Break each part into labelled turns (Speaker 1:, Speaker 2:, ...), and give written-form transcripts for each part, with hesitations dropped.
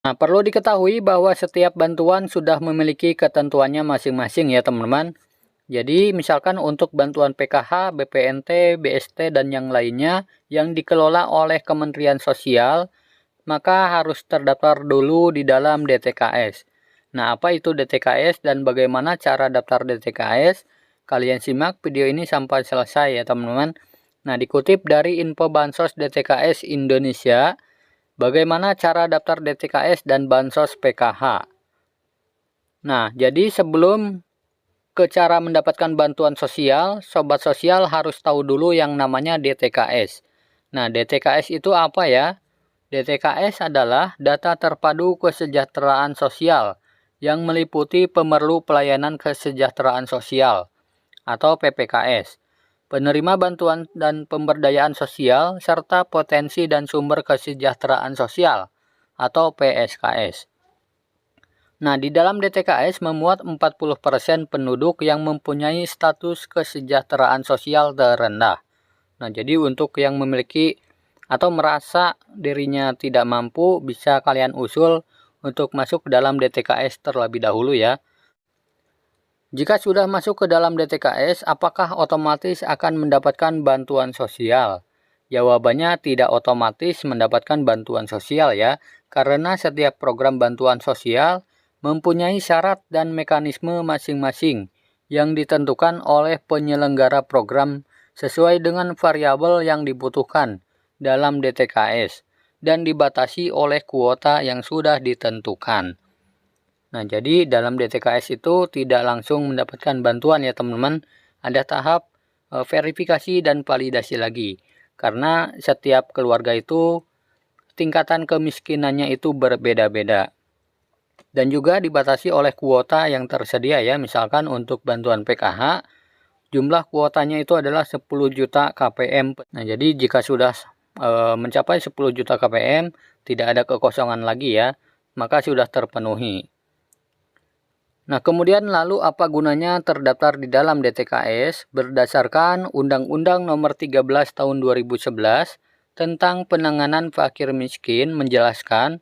Speaker 1: Nah, perlu diketahui bahwa setiap bantuan sudah memiliki ketentuannya masing-masing ya teman-teman. Jadi misalkan untuk bantuan PKH, BPNT, BST, dan yang lainnya yang dikelola oleh Kementerian Sosial, maka harus terdaftar dulu di dalam DTKS. Nah, apa itu DTKS dan bagaimana cara daftar DTKS? Kalian simak video ini sampai selesai ya teman-teman. Nah, dikutip dari info Bansos DTKS Indonesia, bagaimana cara daftar DTKS dan Bansos PKH. Nah, jadi sebelum ke cara mendapatkan bantuan sosial, Sobat Sosial harus tahu dulu yang namanya DTKS. Nah, DTKS itu apa ya? DTKS adalah Data Terpadu Kesejahteraan Sosial yang meliputi pemerlu pelayanan kesejahteraan sosial atau PPKS, penerima bantuan dan pemberdayaan sosial, serta potensi dan sumber kesejahteraan sosial atau PSKS. Nah, di dalam DTKS memuat 40% penduduk yang mempunyai status kesejahteraan sosial terendah. Nah, jadi untuk yang memiliki atau merasa dirinya tidak mampu, bisa kalian usul untuk masuk ke dalam DTKS terlebih dahulu ya. Jika sudah masuk ke dalam DTKS, apakah otomatis akan mendapatkan bantuan sosial? Jawabannya tidak otomatis mendapatkan bantuan sosial ya, karena setiap program bantuan sosial mempunyai syarat dan mekanisme masing-masing yang ditentukan oleh penyelenggara program sesuai dengan variabel yang dibutuhkan dalam DTKS dan dibatasi oleh kuota yang sudah ditentukan. Nah, jadi dalam DTKS itu tidak langsung mendapatkan bantuan ya teman-teman, ada tahap verifikasi dan validasi lagi. Karena setiap keluarga itu tingkatan kemiskinannya itu berbeda-beda. Dan juga dibatasi oleh kuota yang tersedia ya, misalkan untuk bantuan PKH, jumlah kuotanya itu adalah 10 juta KPM. Nah, jadi jika sudah mencapai 10 juta KPM, tidak ada kekosongan lagi ya, maka sudah terpenuhi. Nah, kemudian lalu apa gunanya terdaftar di dalam DTKS? Berdasarkan Undang-Undang Nomor 13 Tahun 2011 tentang penanganan fakir miskin menjelaskan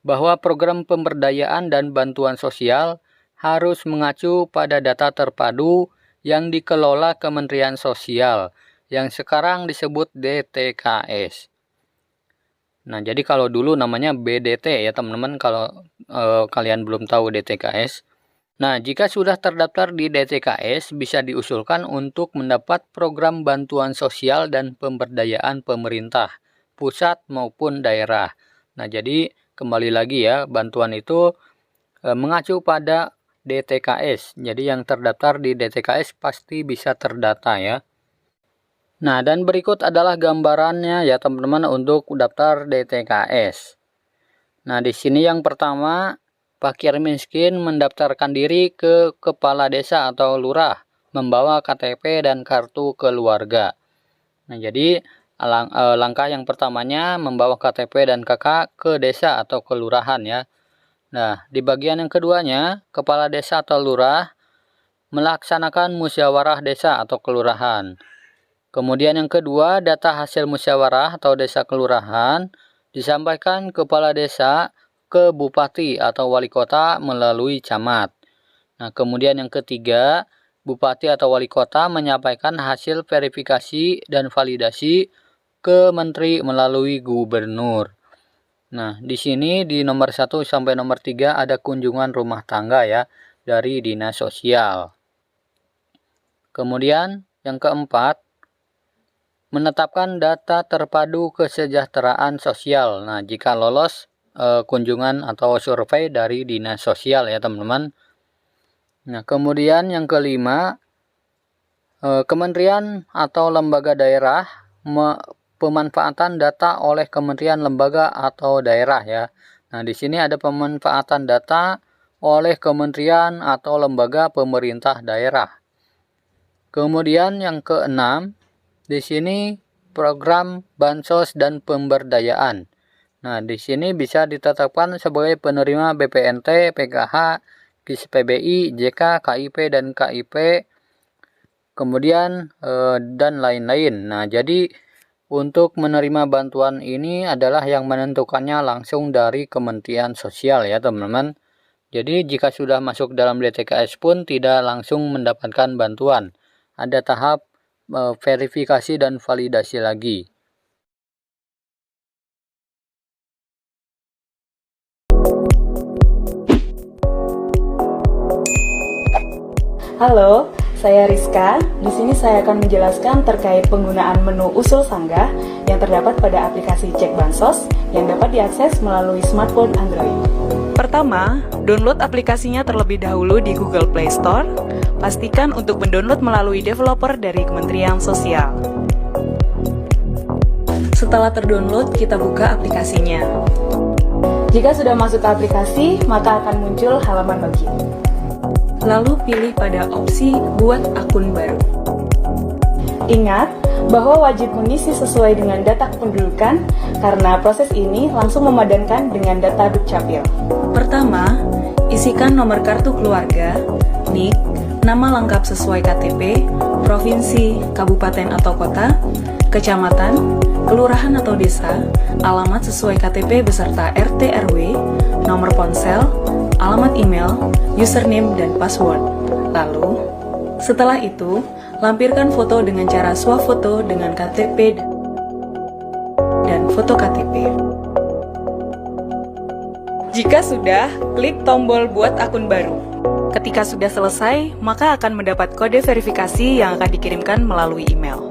Speaker 1: bahwa program pemberdayaan dan bantuan sosial harus mengacu pada data terpadu yang dikelola Kementerian Sosial, yang sekarang disebut DTKS. Nah, jadi kalau dulu namanya BDT ya teman-teman, kalau kalian belum tahu DTKS. Nah, jika sudah terdaftar di DTKS, bisa diusulkan untuk mendapat program bantuan sosial dan pemberdayaan pemerintah, pusat maupun daerah. Nah, jadi kembali lagi ya, bantuan itu mengacu pada DTKS. Jadi yang terdaftar di DTKS pasti bisa terdata ya. Nah, dan berikut adalah gambarannya ya teman-teman untuk daftar DTKS. Nah, di sini yang pertama, fakir miskin mendaftarkan diri ke kepala desa atau lurah, membawa KTP dan kartu keluarga. Nah, jadi langkah yang pertamanya membawa KTP dan KK ke desa atau kelurahan ya. Nah, di bagian yang keduanya, kepala desa atau lurah melaksanakan musyawarah desa atau kelurahan. Kemudian yang kedua, data hasil musyawarah atau desa kelurahan disampaikan kepala desa ke bupati atau wali kota melalui camat. Nah, kemudian yang ketiga, bupati atau wali kota menyampaikan hasil verifikasi dan validasi ke menteri melalui gubernur. Nah, di sini di nomor 1 sampai nomor 3 ada kunjungan rumah tangga ya dari dinas sosial. Kemudian yang keempat, menetapkan data terpadu kesejahteraan sosial. Nah, jika lolos kunjungan atau survei dari dinas sosial ya teman-teman. Nah, kemudian yang kelima, kementerian atau lembaga daerah pemanfaatan data oleh kementerian, lembaga atau daerah ya. Nah, di sini ada pemanfaatan data oleh kementerian atau lembaga pemerintah daerah. Kemudian yang keenam, di sini program bansos dan pemberdayaan. Nah, di sini bisa ditetapkan sebagai penerima BPNT, PKH, KIS PBI, JK, KIP, dan KIP, kemudian dan lain-lain. Nah, jadi Untuk menerima bantuan ini adalah yang menentukannya langsung dari Kementerian Sosial ya teman-teman. Jadi jika sudah masuk dalam DTKS pun tidak langsung mendapatkan bantuan. Ada tahap verifikasi dan validasi lagi.
Speaker 2: Halo, saya Rizka. Di sini saya akan menjelaskan terkait penggunaan menu usul sanggah yang terdapat pada aplikasi Cek Bansos yang dapat diakses melalui smartphone Android. Pertama, download aplikasinya terlebih dahulu di Google Play Store. Pastikan untuk mendownload melalui developer dari Kementerian Sosial. Setelah terdownload, kita buka aplikasinya. Jika sudah masuk ke aplikasi, maka akan muncul halaman login. Lalu pilih pada opsi Buat Akun Baru. Ingat bahwa wajib mengisi sesuai dengan data kependudukan karena proses ini langsung memadankan dengan data Dukcapil. Pertama, isikan nomor kartu keluarga, NIK, nama lengkap sesuai KTP, provinsi, kabupaten atau kota, kecamatan, kelurahan atau desa, alamat sesuai KTP beserta RT RW, nomor ponsel, alamat email, username, dan password. Lalu, setelah itu, lampirkan foto dengan cara swafoto dengan KTP dan foto KTP. Jika sudah, klik tombol buat akun baru. Ketika sudah selesai, maka akan mendapat kode verifikasi yang akan dikirimkan melalui email.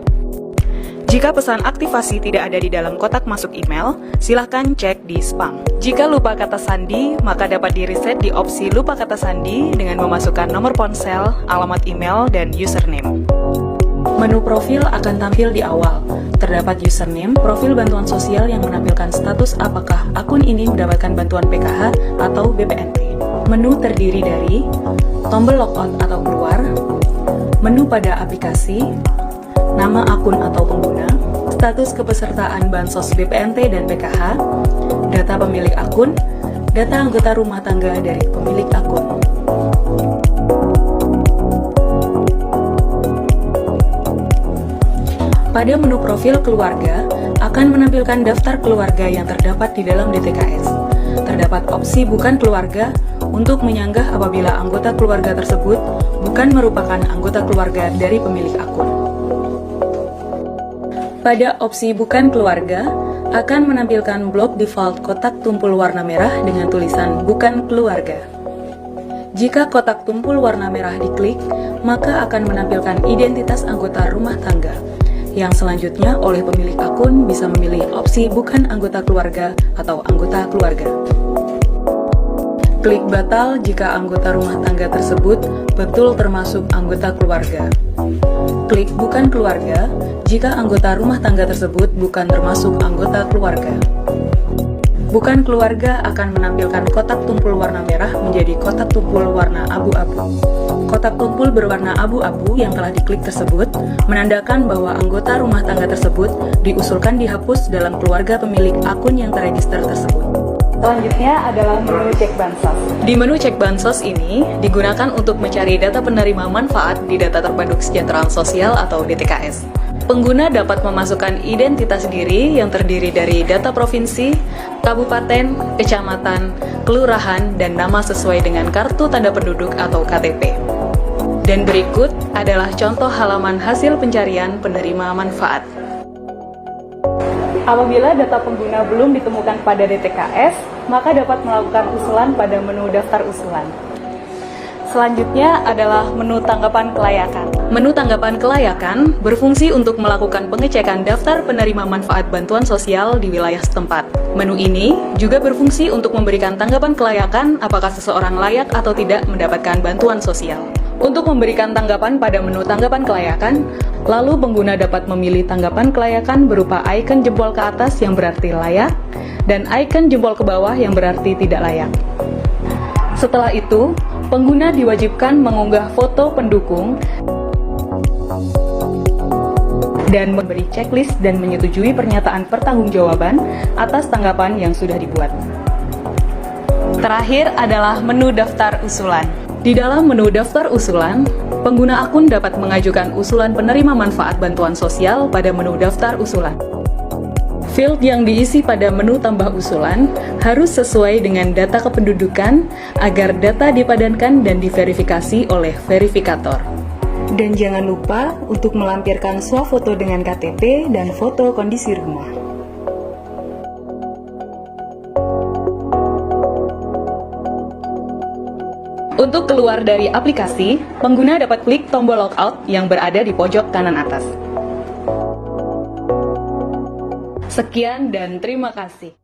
Speaker 2: Jika pesan aktivasi tidak ada di dalam kotak masuk email, silahkan cek di spam. Jika lupa kata sandi, maka dapat di-reset di opsi lupa kata sandi dengan memasukkan nomor ponsel, alamat email, dan username. Menu profil akan tampil di awal. Terdapat username, profil bantuan sosial yang menampilkan status apakah akun ini mendapatkan bantuan PKH atau BPNT. Menu terdiri dari tombol logout atau keluar, menu pada aplikasi, nama akun atau pengguna, status kepesertaan Bansos BPNT dan PKH, data pemilik akun, data anggota rumah tangga dari pemilik akun. Pada menu profil keluarga, akan menampilkan daftar keluarga yang terdapat di dalam DTKS. Terdapat opsi bukan keluarga untuk menyanggah apabila anggota keluarga tersebut bukan merupakan anggota keluarga dari pemilik akun. Pada opsi bukan keluarga, akan menampilkan blok default kotak tumpul warna merah dengan tulisan bukan keluarga. Jika kotak tumpul warna merah diklik, maka akan menampilkan identitas anggota rumah tangga. Yang selanjutnya oleh pemilik akun bisa memilih opsi bukan anggota keluarga atau anggota keluarga. Klik batal jika anggota rumah tangga tersebut betul termasuk anggota keluarga. Klik bukan keluarga jika anggota rumah tangga tersebut bukan termasuk anggota keluarga. Bukan keluarga akan menampilkan kotak tumpul warna merah menjadi kotak tumpul warna abu-abu. Kotak tumpul berwarna abu-abu yang telah diklik tersebut menandakan bahwa anggota rumah tangga tersebut diusulkan dihapus dalam keluarga pemilik akun yang terregister tersebut. Selanjutnya adalah menu cek bansos. Di menu cek bansos ini digunakan untuk mencari data penerima manfaat di Data Terpadu Kesejahteraan Sosial atau DTKS. Pengguna dapat memasukkan identitas diri yang terdiri dari data provinsi, kabupaten, kecamatan, kelurahan, dan nama sesuai dengan kartu tanda penduduk atau KTP. Dan berikut adalah contoh halaman hasil pencarian penerima manfaat. Apabila data pengguna belum ditemukan pada DTKS, maka dapat melakukan usulan pada menu daftar usulan. Selanjutnya adalah menu tanggapan kelayakan. Menu tanggapan kelayakan berfungsi untuk melakukan pengecekan daftar penerima manfaat bantuan sosial di wilayah setempat. Menu ini juga berfungsi untuk memberikan tanggapan kelayakan apakah seseorang layak atau tidak mendapatkan bantuan sosial. Untuk memberikan tanggapan pada menu tanggapan kelayakan, lalu pengguna dapat memilih tanggapan kelayakan berupa ikon jempol ke atas yang berarti layak, dan ikon jempol ke bawah yang berarti tidak layak. Setelah itu, pengguna diwajibkan mengunggah foto pendukung dan memberi checklist dan menyetujui pernyataan pertanggungjawaban atas tanggapan yang sudah dibuat. Terakhir adalah menu daftar usulan. Di dalam menu daftar usulan, pengguna akun dapat mengajukan usulan penerima manfaat bantuan sosial pada menu daftar usulan. Field yang diisi pada menu tambah usulan harus sesuai dengan data kependudukan agar data dipadankan dan diverifikasi oleh verifikator. Dan jangan lupa untuk melampirkan swafoto dengan KTP dan foto kondisi rumah. Untuk keluar dari aplikasi, pengguna dapat klik tombol logout yang berada di pojok kanan atas. Sekian dan terima kasih.